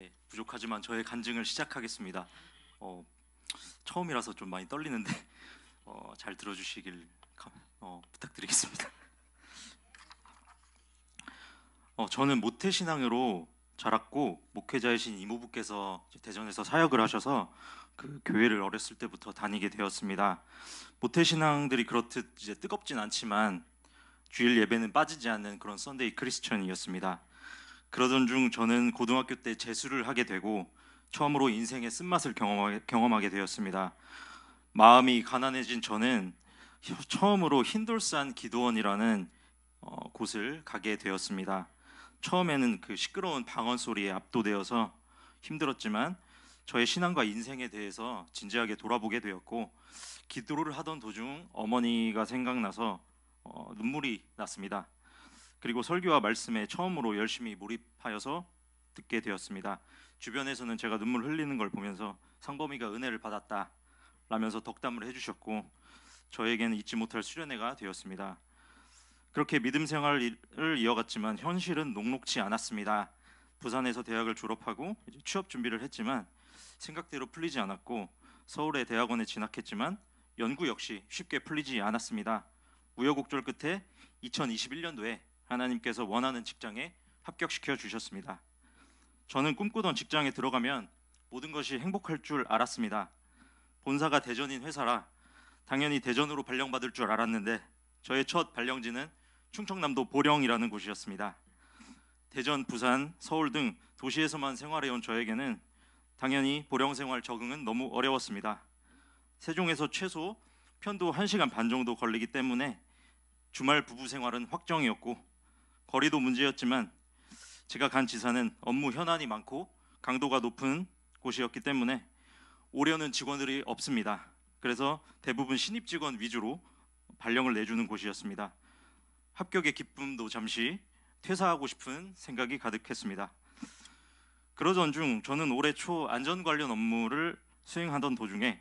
네, 부족하지만 저의 간증을 시작하겠습니다. 어, 처음이라서 좀 많이 떨리는데 잘 들어주시길 부탁드리겠습니다. 저는 모태신앙으로 자랐고 목회자이신 이모부께서 이제 대전에서 사역을 하셔서 그 교회를 어렸을 때부터 다니게 되었습니다. 모태신앙들이 그렇듯 이제 뜨겁진 않지만 주일 예배는 빠지지 않는 그런 썬데이 크리스천이었습니다. 그러던 중 저는 고등학교 때 재수를 하게 되고 처음으로 인생의 쓴맛을 경험하게 되었습니다. 마음이 가난해진 저는 처음으로 흰돌산 기도원이라는 곳을 가게 되었습니다. 처음에는 그 시끄러운 방언 소리에 압도되어서 힘들었지만 저의 신앙과 인생에 대해서 진지하게 돌아보게 되었고, 기도를 하던 도중 어머니가 생각나서 눈물이 났습니다. 그리고 설교와 말씀에 처음으로 열심히 몰입하여서 듣게 되었습니다. 주변에서는 제가 눈물 흘리는 걸 보면서 상범이가 은혜를 받았다 라면서 덕담을 해주셨고, 저에게는 잊지 못할 수련회가 되었습니다. 그렇게 믿음 생활을 이어갔지만 현실은 녹록지 않았습니다. 부산에서 대학을 졸업하고 이제 취업 준비를 했지만 생각대로 풀리지 않았고, 서울의 대학원에 진학했지만 연구 역시 쉽게 풀리지 않았습니다. 우여곡절 끝에 2021년도에 하나님께서 원하는 직장에 합격시켜 주셨습니다. 저는 꿈꾸던 직장에 들어가면 모든 것이 행복할 줄 알았습니다. 본사가 대전인 회사라 당연히 대전으로 발령받을 줄 알았는데, 저의 첫 발령지는 충청남도 보령이라는 곳이었습니다. 대전, 부산, 서울 등 도시에서만 생활해온 저에게는 당연히 보령 생활 적응은 너무 어려웠습니다. 세종에서 최소 편도 1시간 반 정도 걸리기 때문에 주말 부부 생활은 확정이었고, 거리도 문제였지만 제가 간 지사는 업무 현안이 많고 강도가 높은 곳이었기 때문에 오려는 직원들이 없습니다. 그래서 대부분 신입 직원 위주로 발령을 내주는 곳이었습니다. 합격의 기쁨도 잠시 퇴사하고 싶은 생각이 가득했습니다. 그러던 중 저는 올해 초 안전 관련 업무를 수행하던 도중에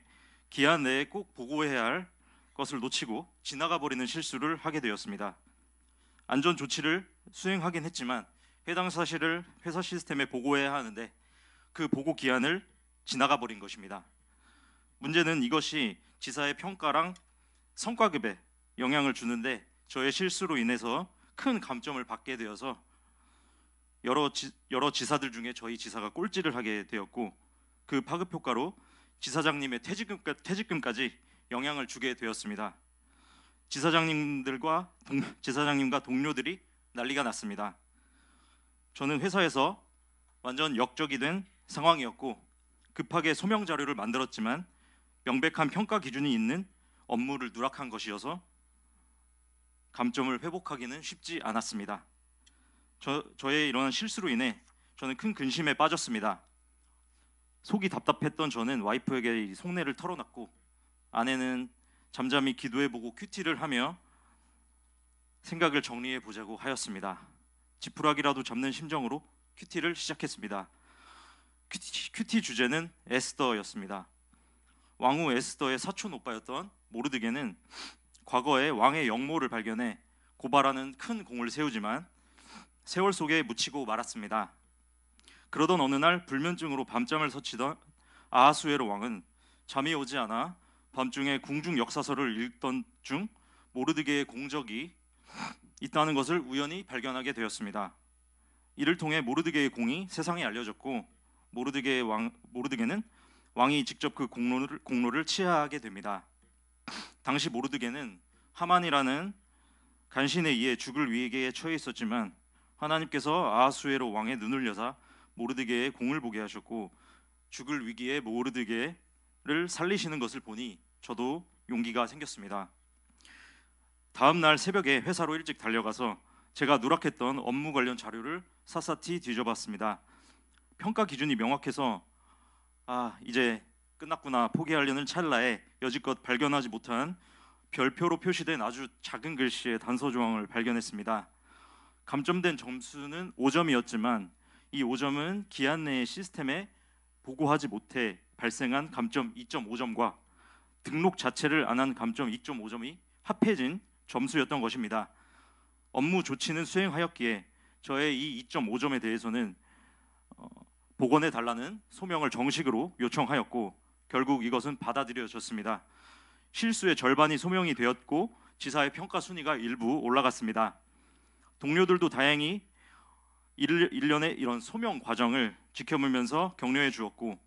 기한 내에 꼭 보고해야 할 것을 놓치고 지나가 버리는 실수를 하게 되었습니다. 안전 조치를 수행하긴 했지만 해당 사실을 회사 시스템에 보고해야 하는데 그 보고 기한을 지나가 버린 것입니다. 문제는 이것이 지사의 평가랑 성과급에 영향을 주는데, 저의 실수로 인해서 큰 감점을 받게 되어서 여러 지사들 중에 저희 지사가 꼴찌를 하게 되었고, 그 파급 효과로 지사장님의 퇴직금까지 영향을 주게 되었습니다. 지사장님과 동료들이 난리가 났습니다. 저는 회사에서 완전 역적이 된 상황이었고, 급하게 소명 자료를 만들었지만 명백한 평가 기준이 있는 업무를 누락한 것이어서 감점을 회복하기는 쉽지 않았습니다. 저의 이러한 실수로 인해 저는 큰 근심에 빠졌습니다. 속이 답답했던 저는 와이프에게 이 속내를 털어놨고, 아내는 잠잠히 기도해보고 큐티를 하며 생각을 정리해 보자고 하였습니다. 지푸라기라도 잡는 심정으로 큐티를 시작했습니다. 큐티 주제는 에스더였습니다. 왕후 에스더의 사촌 오빠였던 모르드게는 과거에 왕의 영모를 발견해 고발하는 큰 공을 세우지만 세월 속에 묻히고 말았습니다. 그러던 어느 날 불면증으로 밤잠을 설치던 아하수에로 왕은 잠이 오지 않아 밤중에 궁중 역사서를 읽던 중 모르드게의 공적이 있다는 것을 우연히 발견하게 되었습니다. 이를 통해 모르드게의 공이 세상에 알려졌고, 모르드게는 왕이 직접 그 공로를 치하하게 됩니다. 당시 모르드게는 하만이라는 간신에 의해 죽을 위기에 처해 있었지만 하나님께서 아하수에로 왕의 눈을 여사 모르드게의 공을 보게 하셨고, 죽을 위기에 모르드게를 살리시는 것을 보니 저도 용기가 생겼습니다. 다음 날 새벽에 회사로 일찍 달려가서 제가 누락했던 업무 관련 자료를 샅샅이 뒤져봤습니다. 평가 기준이 명확해서 이제 끝났구나 포기하려는 찰나에 여지껏 발견하지 못한 별표로 표시된 아주 작은 글씨의 단서 조항을 발견했습니다. 감점된 점수는 5점이었지만 이 5점은 기한 내의 시스템에 보고하지 못해 발생한 감점 2.5점과 등록 자체를 안 한 감점 2.5점이 합해진 점수였던 것입니다. 업무 조치는 수행하였기에 저의 이 2.5점에 대해서는 복원해 달라는 소명을 정식으로 요청하였고 결국 이것은 받아들여졌습니다. 실수의 절반이 소명이 되었고 지사의 평가 순위가 일부 올라갔습니다. 동료들도 다행히 1년의 이런 소명 과정을 지켜보면서 격려해 주었고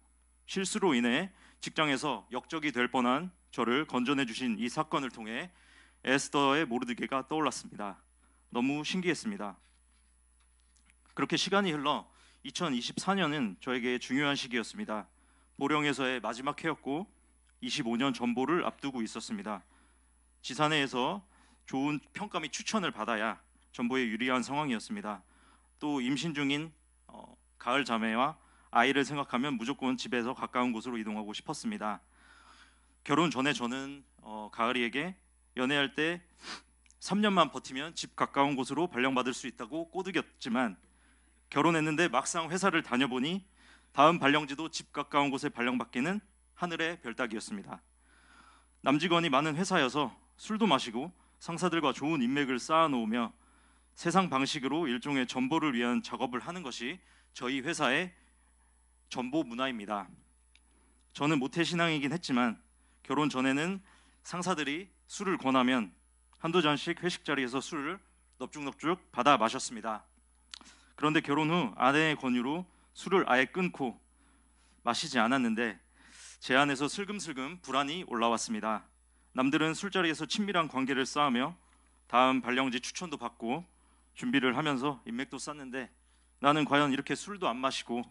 실수로 인해 직장에서 역적이 될 뻔한 저를 건져내 주신 이 사건을 통해 에스더의 모르드게가 떠올랐습니다. 너무 신기했습니다. 그렇게 시간이 흘러 2024년은 저에게 중요한 시기였습니다. 보령에서의 마지막 해였고 25년 전보를 앞두고 있었습니다. 지사내에서 좋은 평가 및 추천을 받아야 전보에 유리한 상황이었습니다. 또 임신 중인 가을 자매와 아이를 생각하면 무조건 집에서 가까운 곳으로 이동하고 싶었습니다. 결혼 전에 저는 가을이에게 연애할 때 3년만 버티면 집 가까운 곳으로 발령받을 수 있다고 꼬드겼지만 결혼했는데 막상 회사를 다녀보니 다음 발령지도 집 가까운 곳에 발령받기는 하늘의 별 따기였습니다. 남직원이 많은 회사여서 술도 마시고 상사들과 좋은 인맥을 쌓아놓으며 세상 방식으로 일종의 전보를 위한 작업을 하는 것이 저희 회사의 전보 문화입니다. 저는 모태신앙이긴 했지만 결혼 전에는 상사들이 술을 권하면 한두 잔씩 회식 자리에서 술을 넙죽넙죽 받아 마셨습니다. 그런데 결혼 후 아내의 권유로 술을 아예 끊고 마시지 않았는데 제 안에서 슬금슬금 불안이 올라왔습니다. 남들은 술자리에서 친밀한 관계를 쌓으며 다음 발령지 추천도 받고 준비를 하면서 인맥도 쌓는데 나는 과연 이렇게 술도 안 마시고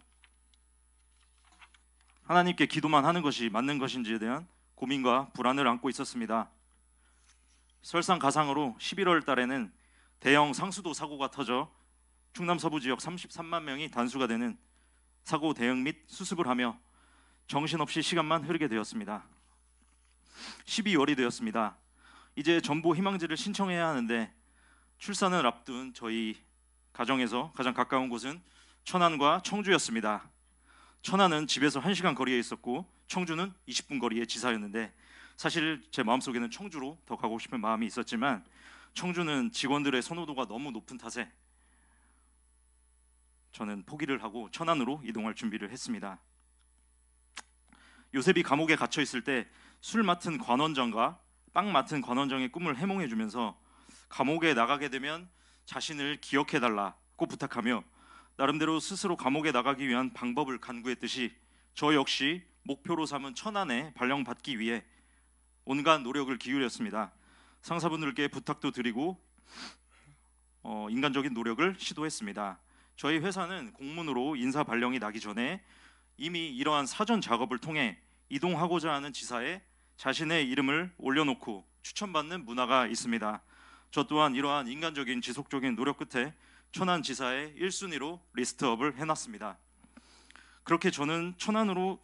하나님께 기도만 하는 것이 맞는 것인지에 대한 고민과 불안을 안고 있었습니다. 설상가상으로 11월 달에는 대형 상수도 사고가 터져 충남 서부 지역 33만 명이 단수가 되는 사고 대응 및 수습을 하며 정신없이 시간만 흐르게 되었습니다. 12월이 되었습니다. 이제 전보 희망지를 신청해야 하는데 출산을 앞둔 저희 가정에서 가장 가까운 곳은 천안과 청주였습니다. 천안은 집에서 1시간 거리에 있었고 청주는 20분 거리의 지사였는데 사실 제 마음속에는 청주로 더 가고 싶은 마음이 있었지만 청주는 직원들의 선호도가 너무 높은 탓에 저는 포기를 하고 천안으로 이동할 준비를 했습니다. 요셉이 감옥에 갇혀 있을 때 술 맡은 관원장과 빵 맡은 관원장의 꿈을 해몽해 주면서 감옥에 나가게 되면 자신을 기억해 달라고 부탁하며 나름대로 스스로 감옥에 나가기 위한 방법을 간구했듯이 저 역시 목표로 삼은 천안에 발령받기 위해 온갖 노력을 기울였습니다. 상사분들께 부탁도 드리고 인간적인 노력을 시도했습니다. 저희 회사는 공문으로 인사 발령이 나기 전에 이미 이러한 사전 작업을 통해 이동하고자 하는 지사에 자신의 이름을 올려놓고 추천받는 문화가 있습니다. 저 또한 이러한 인간적인 지속적인 노력 끝에 천안 지사의 1순위로 리스트업을 해놨습니다. 그렇게 저는 천안으로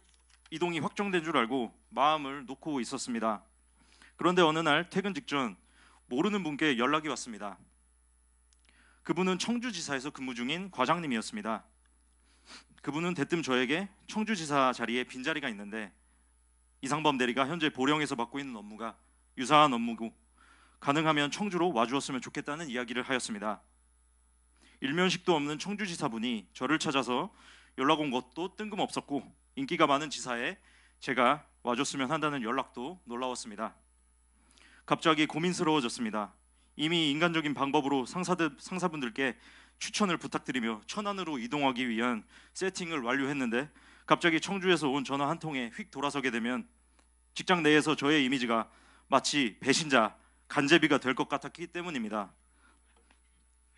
이동이 확정된 줄 알고 마음을 놓고 있었습니다. 그런데 어느 날 퇴근 직전 모르는 분께 연락이 왔습니다. 그분은 청주지사에서 근무 중인 과장님이었습니다. 그분은 대뜸 저에게 청주지사 자리에 빈자리가 있는데 이상범 대리가 현재 보령에서 맡고 있는 업무가 유사한 업무고 가능하면 청주로 와주었으면 좋겠다는 이야기를 하였습니다. 일면식도 없는 청주지사분이 저를 찾아서 연락 온 것도 뜬금없었고 인기가 많은 지사에 제가 와줬으면 한다는 연락도 놀라웠습니다. 갑자기 고민스러워졌습니다. 이미 인간적인 방법으로 상사분들께 추천을 부탁드리며 천안으로 이동하기 위한 세팅을 완료했는데 갑자기 청주에서 온 전화 한 통에 휙 돌아서게 되면 직장 내에서 저의 이미지가 마치 배신자, 간제비가 될 것 같았기 때문입니다.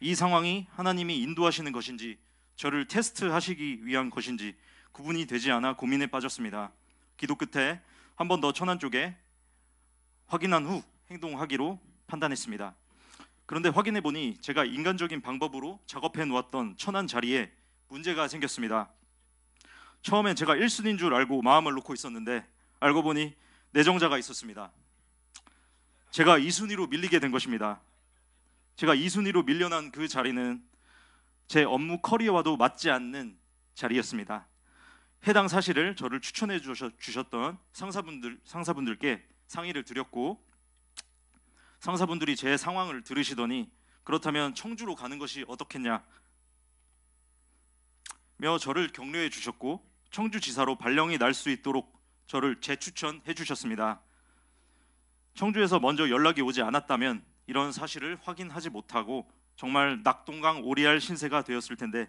이 상황이 하나님이 인도하시는 것인지 저를 테스트하시기 위한 것인지 구분이 되지 않아 고민에 빠졌습니다. 기도 끝에 한 번 더 천안 쪽에 확인한 후 행동하기로 판단했습니다. 그런데 확인해 보니 제가 인간적인 방법으로 작업해 놓았던 천안 자리에 문제가 생겼습니다. 처음엔 제가 1순위인 줄 알고 마음을 놓고 있었는데 알고 보니 내정자가 있었습니다. 제가 2순위로 밀리게 된 것입니다. 제가 2순위로 밀려난 그 자리는 제 업무 커리어와도 맞지 않는 자리였습니다. 해당 사실을 저를 추천해 주셨던 상사분들께 상의를 드렸고 상사분들이 제 상황을 들으시더니 그렇다면 청주로 가는 것이 어떻겠냐. 저를 격려해 주셨고 청주지사로 발령이 날 수 있도록 저를 재추천해 주셨습니다. 청주에서 먼저 연락이 오지 않았다면 이런 사실을 확인하지 못하고 정말 낙동강 오리알 신세가 되었을 텐데,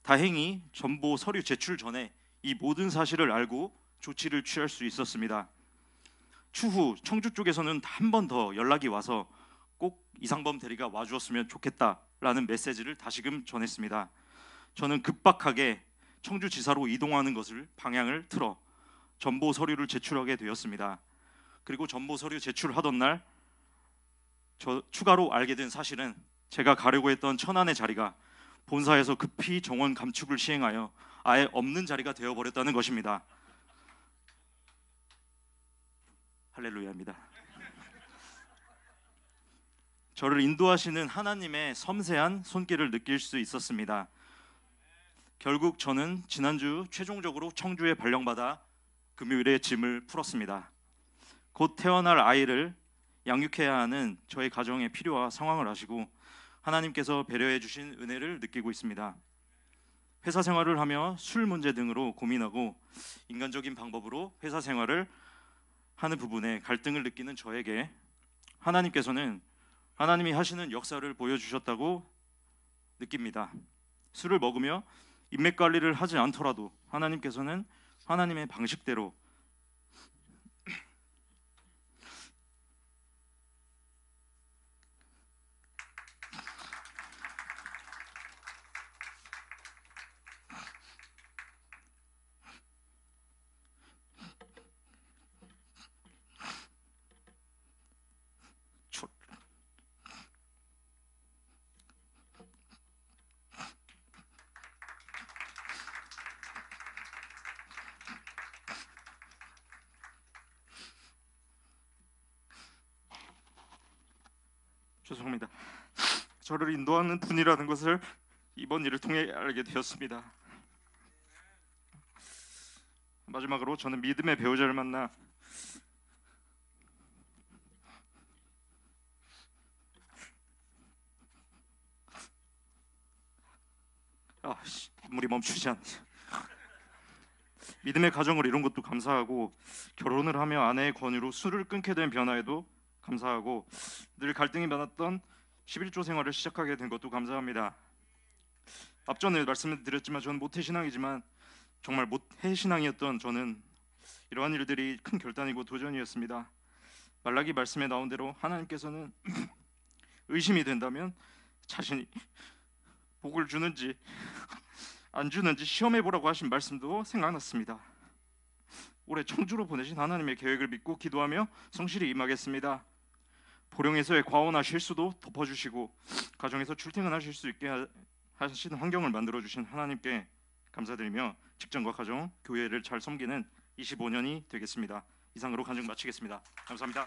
다행히 전보 서류 제출 전에 이 모든 사실을 알고 조치를 취할 수 있었습니다. 추후 청주 쪽에서는 한 번 더 연락이 와서 꼭 이상범 대리가 와주었으면 좋겠다라는 메시지를 다시금 전했습니다. 저는 급박하게 청주지사로 이동하는 것을 방향을 틀어 전보 서류를 제출하게 되었습니다. 그리고 전보 서류 제출하던 날 추가로 알게 된 사실은 제가 가려고 했던 천안의 자리가 본사에서 급히 정원 감축을 시행하여 아예 없는 자리가 되어버렸다는 것입니다. 할렐루야입니다. 저를 인도하시는 하나님의 섬세한 손길을 느낄 수 있었습니다. 결국 저는 지난주 최종적으로 청주에 발령받아 금요일에 짐을 풀었습니다. 곧 태어날 아이를 양육해야 하는 저의 가정의 필요와 상황을 아시고 하나님께서 배려해 주신 은혜를 느끼고 있습니다. 회사 생활을 하며 술 문제 등으로 고민하고 인간적인 방법으로 회사 생활을 하는 부분에 갈등을 느끼는 저에게 하나님께서는 하나님이 하시는 역사를 보여주셨다고 느낍니다. 술을 먹으며 인맥 관리를 하지 않더라도 하나님께서는 하나님의 방식대로 죄송합니다. 저를 인도하는 분이라는 것을 이번 일을 통해 알게 되었습니다. 마지막으로 저는 믿음의 배우자를 만나 눈물이 멈추지 않네. 믿음의 가정을 이룬 것도 감사하고 결혼을 하며 아내의 권유로 술을 끊게 된 변화에도 감사하고 늘 갈등이 많았던 11조 생활을 시작하게 된 것도 감사합니다. 앞전에 말씀드렸지만 저는 모태신앙이지만 정말 모태신앙이었던 저는 이러한 일들이 큰 결단이고 도전이었습니다. 말라기 말씀에 나온 대로 하나님께서는 의심이 된다면 자신이 복을 주는지 안 주는지 시험해보라고 하신 말씀도 생각났습니다. 올해 청주로 보내신 하나님의 계획을 믿고 기도하며 성실히 임하겠습니다. 보령에서의 과오나 실수도 덮어주시고 가정에서 출퇴근하실 수 있게 하시는 환경을 만들어주신 하나님께 감사드리며 직장과 가정, 교회를 잘 섬기는 25년이 되겠습니다. 이상으로 간증 마치겠습니다. 감사합니다.